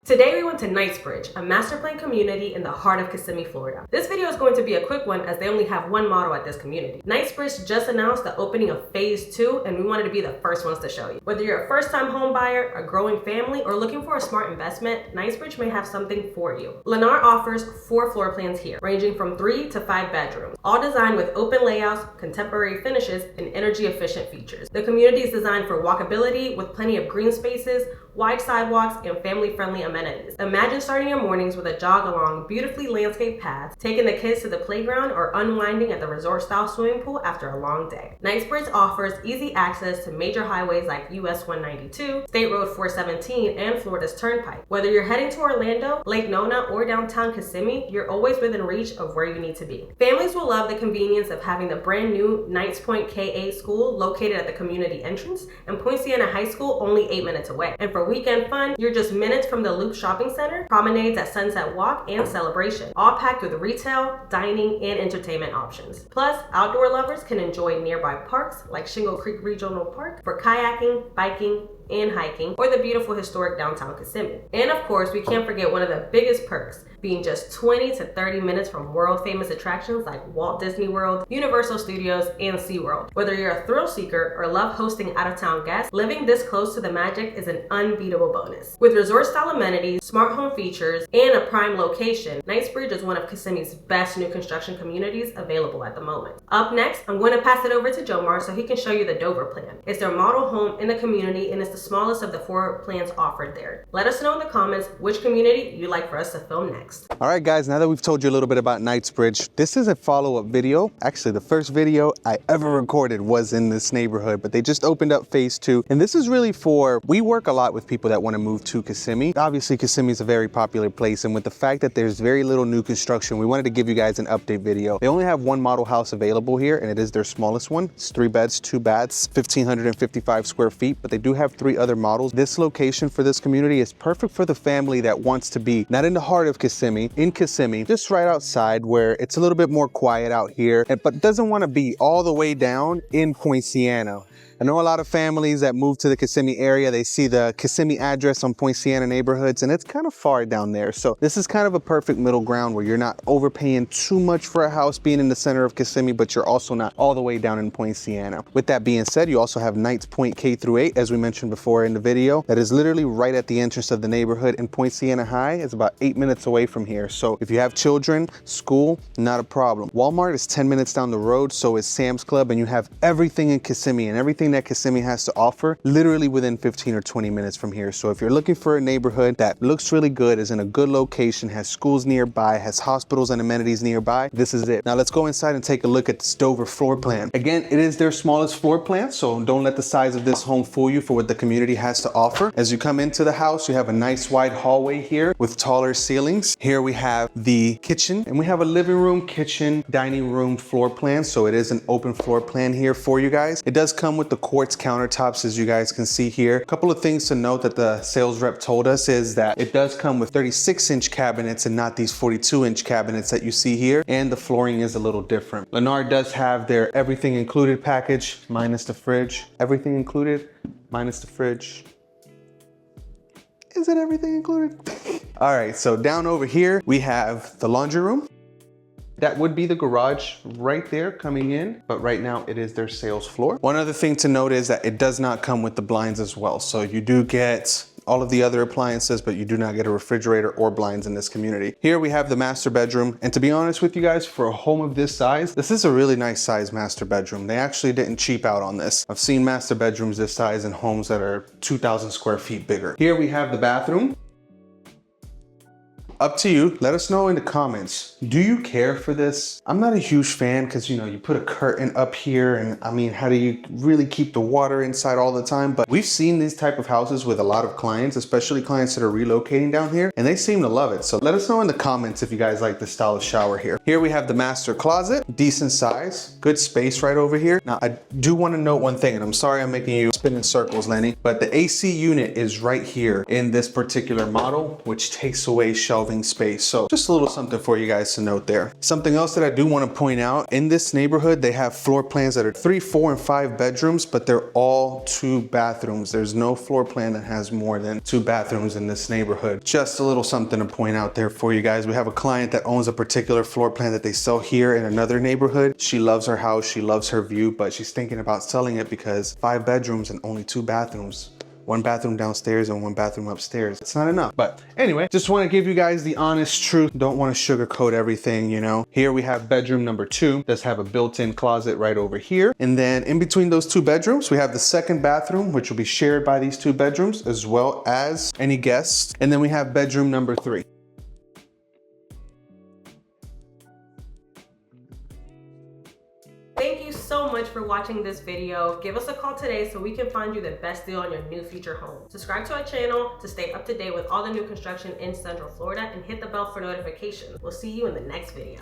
Today we went to Knightsbridge, a master plan community in the heart of Kissimmee, Florida. This video is going to be a quick one as they only have one model at this community. Knightsbridge just announced the opening of phase 2 and we wanted to be the first ones to show you. Whether you're a first-time home buyer, a growing family, or looking for a smart investment, Knightsbridge may have something for you. Lennar offers 4 floor plans here, ranging from 3 to 5 bedrooms, all designed with open layouts, contemporary finishes, and energy-efficient features. The community is designed for walkability with plenty of green spaces, wide sidewalks, and family-friendly amenities. Imagine starting your mornings with a jog along beautifully landscaped paths, taking the kids to the playground, or unwinding at the resort-style swimming pool after a long day. Knightsbridge offers easy access to major highways like US 192, State Road 417, and Florida's Turnpike. Whether you're heading to Orlando, Lake Nona, or downtown Kissimmee, you're always within reach of where you need to be. Families will love the convenience of having the brand new Knights Point KA school located at the community entrance, and Poinciana High School only 8 minutes away. And for weekend fun, you're just minutes from the Loop Shopping Center, promenades at Sunset Walk, and Celebration, all packed with retail, dining, and entertainment options. Plus, outdoor lovers can enjoy nearby parks like Shingle Creek Regional Park for kayaking, biking, and hiking, or the beautiful historic downtown Kissimmee. And of course, we can't forget one of the biggest perks, being just 20 to 30 minutes from world famous attractions like Walt Disney World, Universal Studios, and SeaWorld. Whether you're a thrill seeker or love hosting out-of-town guests, living this close to the magic is an unbeatable bonus. With resort-style amenities, smart home features, and a prime location, Knightsbridge is one of Kissimmee's best new construction communities available at the moment. Up next, I'm going to pass it over to Jomar so he can show you the Dover plan. It's their model home in the community and it's the smallest of the 4 plans offered there. Let us know in the comments which community you'd like for us to film next. All right, guys, now that we've told you a little bit about Knightsbridge, this is a follow-up video. Actually, the first video I ever recorded was in this neighborhood, but they just opened up phase 2. And this is really we work a lot with people that want to move to Kissimmee. Obviously, Kissimmee is a very popular place, and with the fact that there's very little new construction, we wanted to give you guys an update video. They only have one model house available here, and it is their smallest one. It's 3 beds, 2 baths, 1,555 square feet, but they do have 3 other models. This location for this community is perfect for the family that wants to be not in the heart of Kissimmee, in Kissimmee, just right outside where it's a little bit more quiet out here, but doesn't want to be all the way down in Poinciana. I know a lot of families that move to the Kissimmee area, they see the Kissimmee address on Poinciana neighborhoods, and it's kind of far down there. So this is kind of a perfect middle ground where you're not overpaying too much for a house being in the center of Kissimmee, but you're also not all the way down in Poinciana. With that being said, you also have Knights Point K through 8, as we mentioned before in the video. That is literally right at the entrance of the neighborhood, and Poinciana High is about 8 minutes away from here. So if you have children, school, not a problem. Walmart is 10 minutes down the road, so is Sam's Club, and you have everything in Kissimmee and everything that Kissimmee has to offer literally within 15 or 20 minutes from here. So if you're looking for a neighborhood that looks really good, is in a good location, has schools nearby, has hospitals and amenities nearby, this is it. Now let's go inside and take a look at this Dover floor plan. Again, it is their smallest floor plan, so don't let the size of this home fool you for what the community has to offer. As you come into the house, you have a nice wide hallway here with taller ceilings. Here we have the kitchen, and we have a living room, kitchen, dining room floor plan, so it is an open floor plan here for you guys. It does come with the quartz countertops, as you guys can see here. A couple of things to note that the sales rep told us is that it does come with 36-inch cabinets and not these 42-inch cabinets that you see here, and the flooring is a little different. Lennar does have their everything included package minus the fridge. Everything included minus the fridge. Is it everything included? All right, so down over here we have the laundry room. That would be the garage right there coming in, but right now it is their sales floor. One other thing to note is that it does not come with the blinds as well. So you do get all of the other appliances, but you do not get a refrigerator or blinds in this community. Here we have the master bedroom. And to be honest with you guys, for a home of this size, this is a really nice size master bedroom. They actually didn't cheap out on this. I've seen master bedrooms this size in homes that are 2,000 square feet bigger. Here we have the bathroom. Up to you. Let us know in the comments. Do you care for this? I'm not a huge fan because, you know, you put a curtain up here and I mean, how do you really keep the water inside all the time? But we've seen these type of houses with a lot of clients, especially clients that are relocating down here, and they seem to love it. So let us know in the comments if you guys like this style of shower here. Here we have the master closet, decent size, good space right over here. Now, I do want to note one thing, and I'm sorry I'm making you spin in circles, Lenny, but the AC unit is right here in this particular model, which takes away shelving shelving space. So just a little something for you guys to note there. Something else that I do want to point out, in this neighborhood, they have floor plans that are 3, 4, and 5 bedrooms, but they're all 2 bathrooms. There's no floor plan that has more than 2 bathrooms in this neighborhood. Just a little something to point out there for you guys. We have a client that owns a particular floor plan that they sell here in another neighborhood. She loves her house, she loves her view, but she's thinking about selling it because 5 bedrooms and only 2 bathrooms. 1 bathroom downstairs and 1 bathroom upstairs. It's not enough. But anyway, just want to give you guys the honest truth. Don't want to sugarcoat everything, you know. Here we have bedroom number 2. Does have a built-in closet right over here. And then in between those 2 bedrooms, we have the 2nd bathroom, which will be shared by these 2 bedrooms, as well as any guests. And then we have bedroom number 3. Thank you so much for watching this video. Give us a call today so we can find you the best deal on your new future home. Subscribe to our channel to stay up to date with all the new construction in Central Florida and hit the bell for notifications. We'll see you in the next video.